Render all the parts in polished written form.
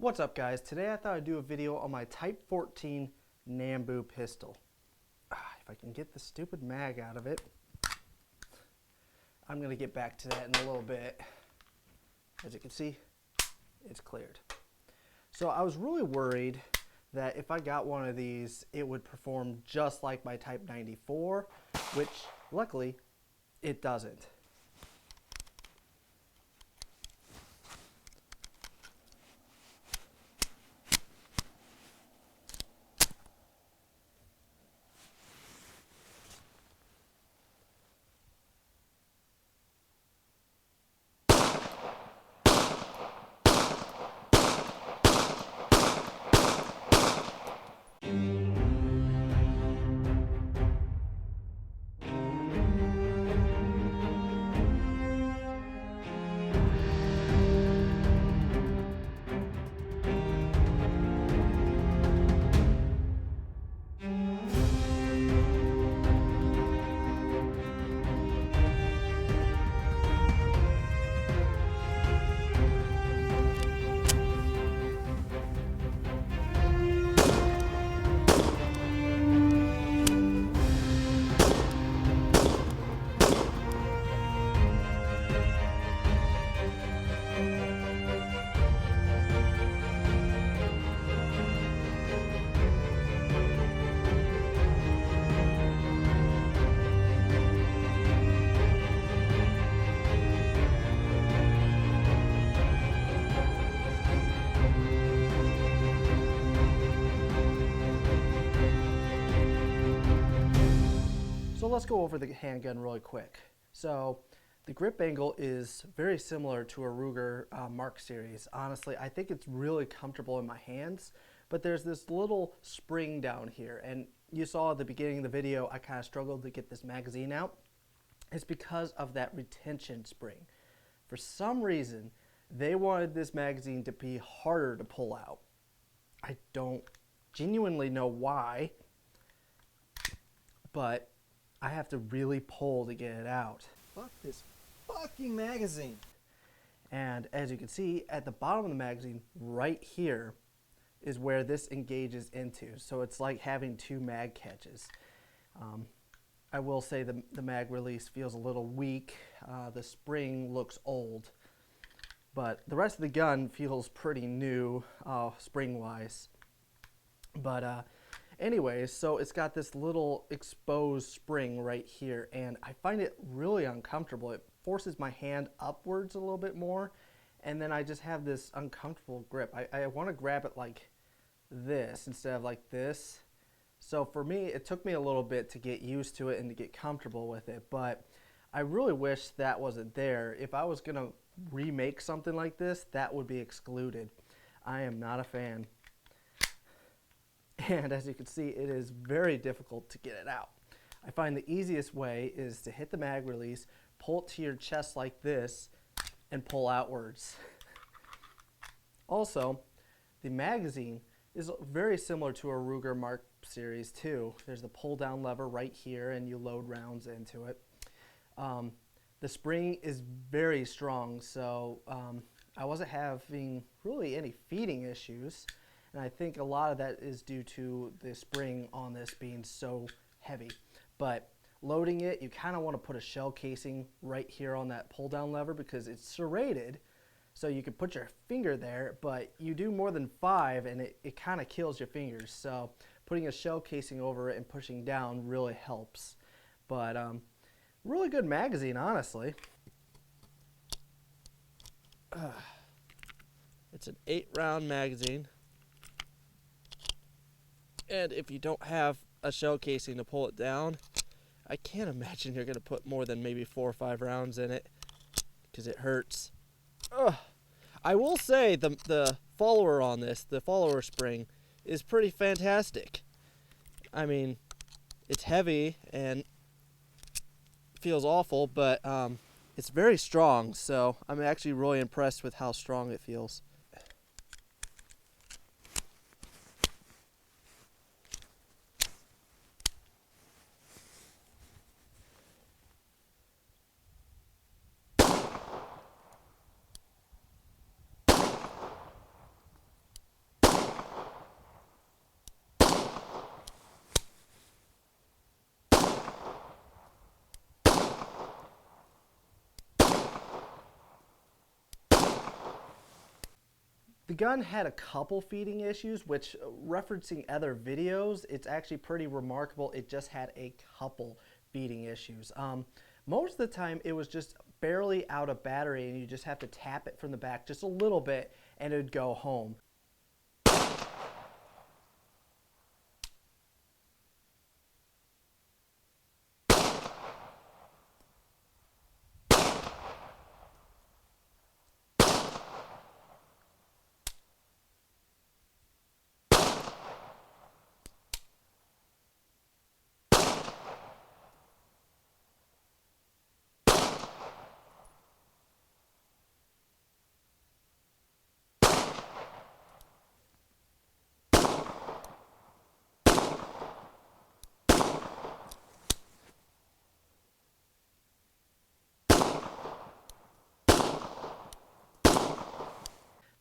What's up, guys? Today I thought I'd do a video on my Type 14 Nambu pistol. If I can get the stupid mag out of it, I'm going to get back to that in a little bit. As you can see, it's cleared. So I was really worried that if I got one of these, it would perform just like my Type 94, which luckily it doesn't. So let's go over the handgun really quick. So the grip angle is very similar to a Ruger Mark series. Honestly, I think it's really comfortable in my hands, but there's this little spring down here. And you saw at the beginning of the video, I kind of struggled to get this magazine out. It's because of that retention spring. For some reason, they wanted this magazine to be harder to pull out. I don't genuinely know why, but I have to really pull to get it out. Fuck this fucking magazine. And as you can see, at the bottom of the magazine, right here, is where this engages into. So it's like having two mag catches. I will say the mag release feels a little weak. The spring looks old. But the rest of the gun feels pretty new, spring-wise. But anyways, so it's got this little exposed spring right here, and I find it really uncomfortable. It forces my hand upwards a little bit more, and then I just have this uncomfortable grip. I want to grab it like this instead of like this. So for me, it took me a little bit to get used to it and to get comfortable with it, but I really wish that wasn't there. If I was going to remake something like this, that would be excluded. I am not a fan. And as you can see, it is very difficult to get it out. I find the easiest way is to hit the mag release, pull it to your chest like this, and pull outwards. Also, the magazine is very similar to a Ruger Mark series too. There's the pull down lever right here, and you load rounds into it. The spring is very strong, so I wasn't having really any feeding issues. And I think a lot of that is due to the spring on this being so heavy. But loading it, you kind of want to put a shell casing right here on that pull down lever because it's serrated. So you can put your finger there, but you do more than 5 and it kind of kills your fingers. So putting a shell casing over it and pushing down really helps. But really good magazine, honestly. It's an 8-round magazine. And if you don't have a shell casing to pull it down, I can't imagine you're going to put more than maybe 4 or 5 rounds in it because it hurts. Ugh. I will say the follower on this, the follower spring, is pretty fantastic. I mean, it's heavy and feels awful, but it's very strong, so I'm actually really impressed with how strong it feels. The gun had a couple feeding issues, which referencing other videos, it's actually pretty remarkable. It just had a couple feeding issues. Most of the time it was just barely out of battery and you just have to tap it from the back just a little bit and it would go home.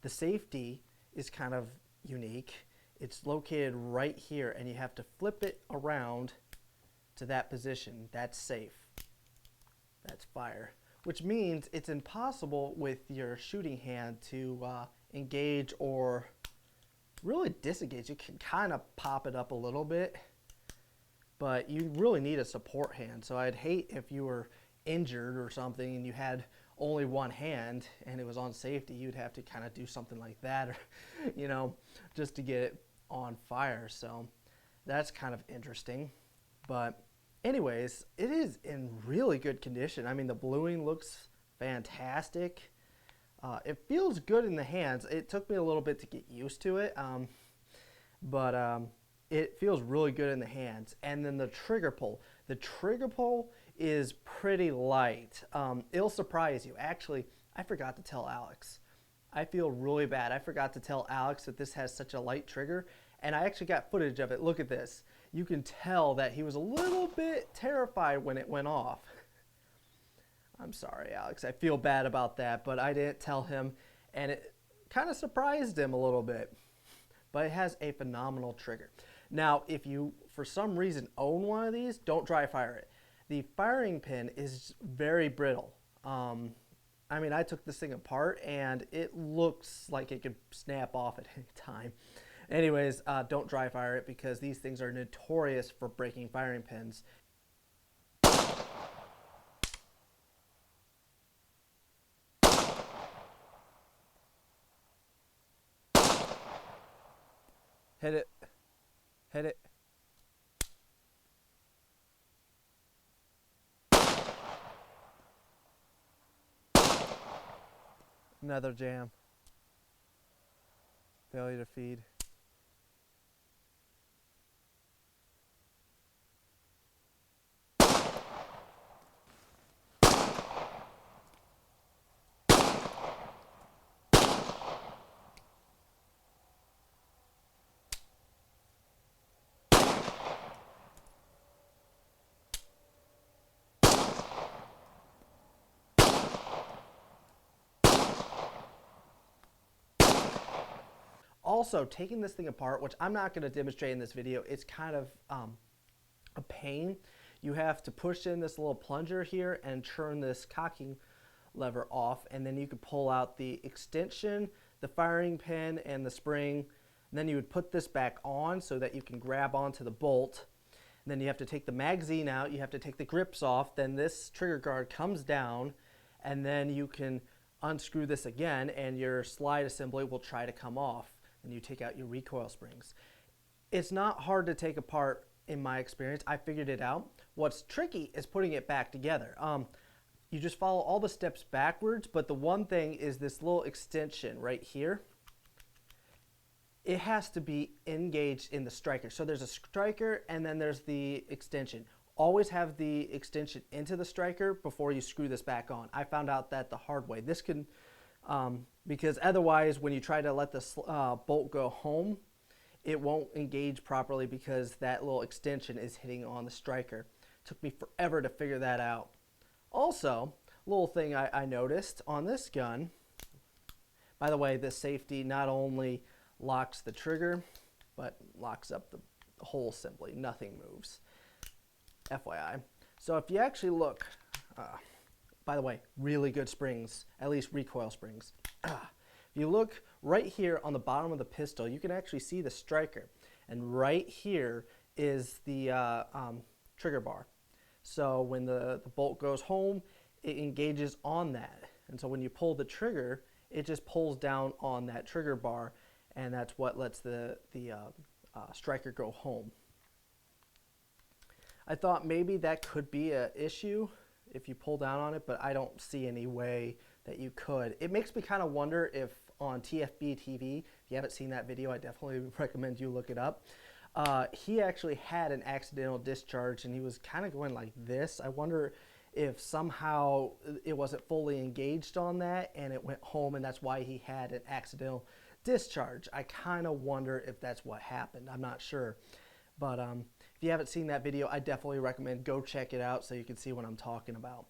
The safety is kind of unique. It's located right here and you have to flip it around to that position. That's safe. That's fire. Which means it's impossible with your shooting hand to engage or really disengage. You can kind of pop it up a little bit, but you really need a support hand. So I'd hate if you were injured or something and you had only one hand and it was on safety, you'd have to kind of do something like that, or, you know, just to get it on fire. So that's kind of interesting. But anyways, it is in really good condition. I mean, the bluing looks fantastic. It feels good in the hands. It took me a little bit to get used to it, but it feels really good in the hands. And then the trigger pull. The trigger pull is pretty light. It'll surprise you. Actually, I forgot to tell Alex. I feel really bad. I forgot to tell Alex that this has such a light trigger, and I actually got footage of it. Look at this. You can tell that he was a little bit terrified when it went off. I'm sorry, Alex. I feel bad about that, but I didn't tell him, and it kind of surprised him a little bit. But it has a phenomenal trigger. Now, if you, for some reason, own one of these, don't dry fire it. The firing pin is very brittle. I mean, I took this thing apart, and it looks like it could snap off at any time. Anyways, don't dry fire it because these things are notorious for breaking firing pins. Hit it. Hit it. Another jam. Failure to feed. Also, taking this thing apart, which I'm not going to demonstrate in this video, it's kind of a pain. You have to push in this little plunger here and turn this cocking lever off, and then you can pull out the extension, the firing pin, and the spring. And then you would put this back on so that you can grab onto the bolt. And then you have to take the magazine out, you have to take the grips off, then this trigger guard comes down, and then you can unscrew this again and your slide assembly will try to come off. And you take out your recoil springs. It's not hard to take apart in my experience. I figured it out. What's tricky is putting it back together. You just follow all the steps backwards, but the one thing is this little extension right here. It has to be engaged in the striker. So there's a striker and then there's the extension. Always have the extension into the striker before you screw this back on. I found out that the hard way. This can because otherwise when you try to let the bolt go home, it won't engage properly because that little extension is hitting on the striker. It took me forever to figure that out. Also, little thing I noticed on this gun, by the way, this safety not only locks the trigger, but locks up the whole assembly. Nothing moves. FYI. So if you actually look, by the way, really good springs, at least recoil springs. If If you look right here on the bottom of the pistol, you can actually see the striker. And right here is the trigger bar. So when the bolt goes home, it engages on that. And so when you pull the trigger, it just pulls down on that trigger bar, and that's what lets the striker go home. I thought maybe that could be an issue if you pull down on it, but I don't see any way that you could. It makes me kind of wonder if on TFB TV, if you haven't seen that video, I definitely recommend you look it up. He actually had an accidental discharge, and he was kind of going like this. I wonder if somehow it wasn't fully engaged on that and it went home, and that's why he had an accidental discharge. I kind of wonder if that's what happened. I'm not sure. But if you haven't seen that video, I definitely recommend go check it out so you can see what I'm talking about.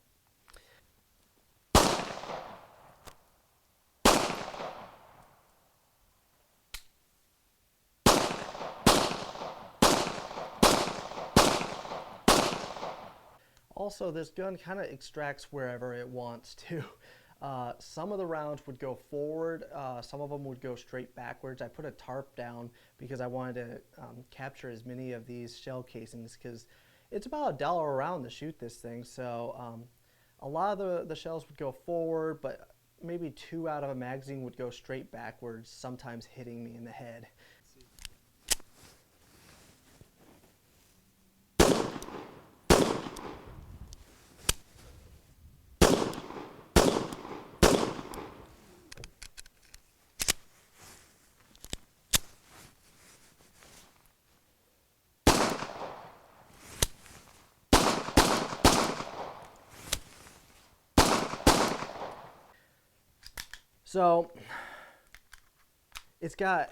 Also, this gun kind of extracts wherever it wants to. Some of the rounds would go forward, some of them would go straight backwards. I put a tarp down because I wanted to capture as many of these shell casings, because it's about $1 a round to shoot this thing. So a lot of the shells would go forward, but maybe 2 out of a magazine would go straight backwards, sometimes hitting me in the head. So it's got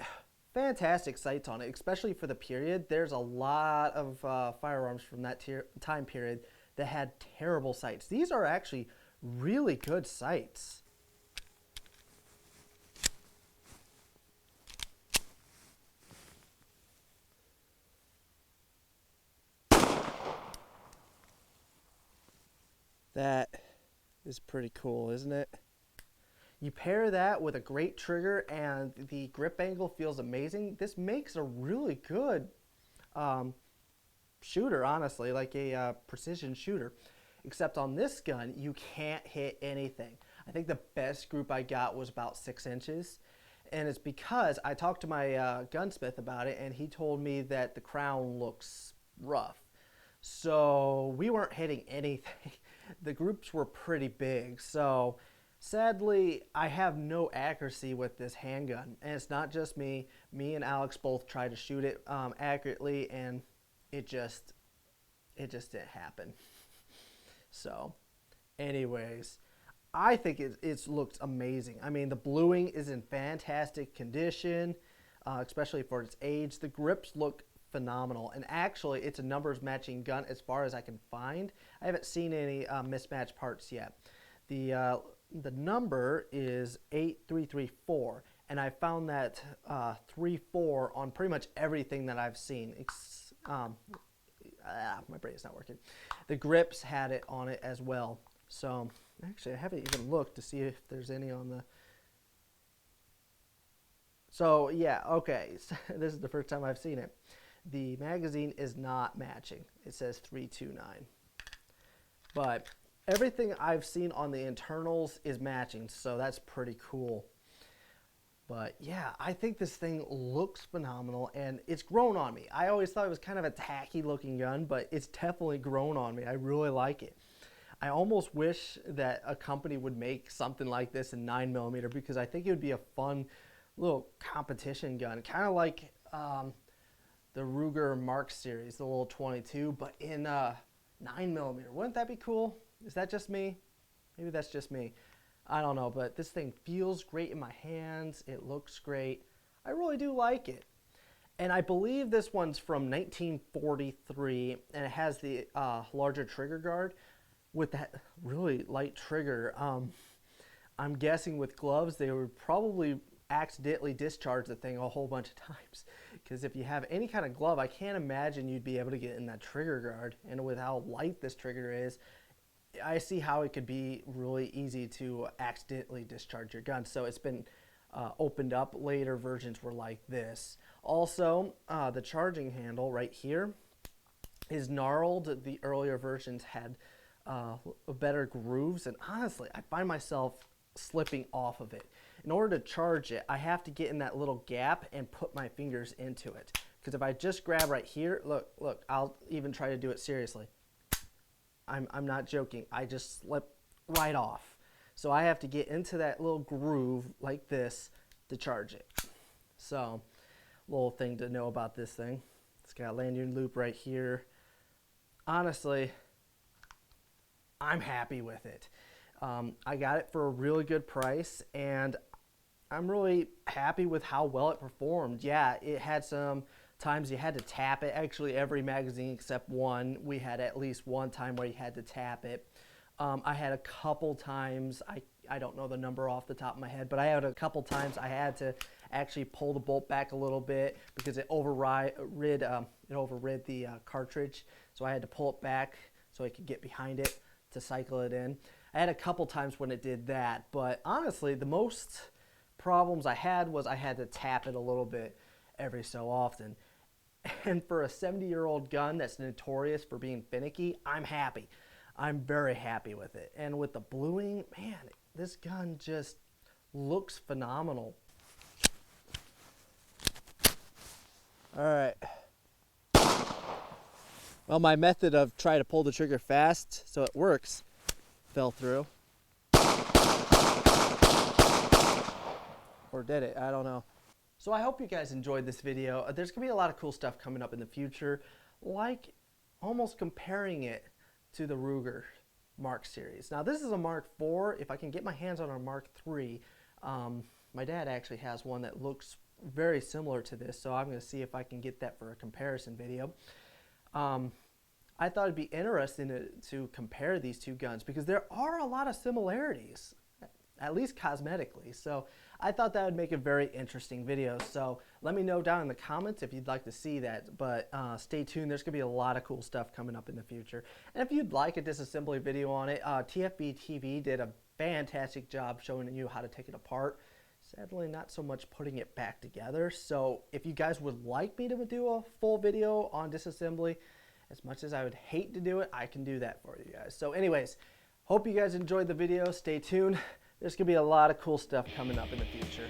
fantastic sights on it, especially for the period. There's a lot of firearms from that time period that had terrible sights. These are actually really good sights. That is pretty cool, isn't it? You pair that with a great trigger and the grip angle feels amazing. This makes a really good shooter, honestly, like a precision shooter. Except on this gun, you can't hit anything. I think the best group I got was about 6 inches. And it's because I talked to my gunsmith about it, and he told me that the crown looks rough. So we weren't hitting anything. The groups were pretty big. So sadly, I have no accuracy with this handgun, and it's not just me. Me and Alex both tried to shoot it accurately, and it just didn't happen. So, anyways, I think it looks amazing. I mean, the bluing is in fantastic condition, especially for its age. The grips look phenomenal, and actually, it's a numbers matching gun as far as I can find. I haven't seen any mismatched parts yet. The number is 8334, and I found that 34 on pretty much everything that I've seen. My brain's not working. The grips had it on it as well. So actually, I haven't even looked to see if there's any on the. So yeah, okay. So this is the first time I've seen it. The magazine is not matching. It says 329, but everything I've seen on the internals is matching, so that's pretty cool. But yeah, I think this thing looks phenomenal, and it's grown on me. I always thought it was kind of a tacky looking gun, but it's definitely grown on me. I really like it. I almost wish that a company would make something like this in 9mm, because I think it would be a fun little competition gun, kind of like the Ruger Mark series, the little 22, but in 9mm. Wouldn't that be cool? Is that just me? Maybe that's just me. I don't know, but this thing feels great in my hands. It looks great. I really do like it. And I believe this one's from 1943, and it has the larger trigger guard with that really light trigger. I'm guessing with gloves, they would probably accidentally discharge the thing a whole bunch of times. Because if you have any kind of glove, I can't imagine you'd be able to get in that trigger guard. And with how light this trigger is, I see how it could be really easy to accidentally discharge your gun. So it's been opened up. Later versions were like this. Also, the charging handle right here is gnarled. The earlier versions had better grooves, and honestly, I find myself slipping off of it. In order to charge it, I have to get in that little gap and put my fingers into it. Because if I just grab right here, look, I'll even try to do it seriously. I'm not joking. I just slip right off. So I have to get into that little groove like this to charge it. So, little thing to know about this thing. It's got a lanyard loop right here. Honestly, I'm happy with it. I got it for a really good price, and I'm really happy with how well it performed. Yeah, it had some times you had to tap it. Actually, every magazine except one, we had at least one time where you had to tap it. I had a couple times, I don't know the number off the top of my head, but I had a couple times I had to actually pull the bolt back a little bit because it overrid the cartridge. So I had to pull it back so I could get behind it to cycle it in. I had a couple times when it did that, but honestly, the most problems I had was I had to tap it a little bit every so often. And for a 70-year-old gun that's notorious for being finicky, I'm happy. I'm very happy with it. And with the bluing, man, this gun just looks phenomenal. All right. Well, my method of trying to pull the trigger fast so it works fell through. Or did it? I don't know. So I hope you guys enjoyed this video. There's going to be a lot of cool stuff coming up in the future, like almost comparing it to the Ruger Mark series. Now this is a Mark IV. If I can get my hands on a Mark III, my dad actually has one that looks very similar to this, so I'm going to see if I can get that for a comparison video. I thought it'd be interesting to compare these two guns because there are a lot of similarities, at least cosmetically. So I thought that would make a very interesting video. So let me know down in the comments if you'd like to see that. But stay tuned. There's going to be a lot of cool stuff coming up in the future. And if you'd like a disassembly video on it, TFB TV did a fantastic job showing you how to take it apart. Sadly, not so much putting it back together. So if you guys would like me to do a full video on disassembly, as much as I would hate to do it, I can do that for you guys. So anyways, hope you guys enjoyed the video. Stay tuned. There's going to be a lot of cool stuff coming up in the future.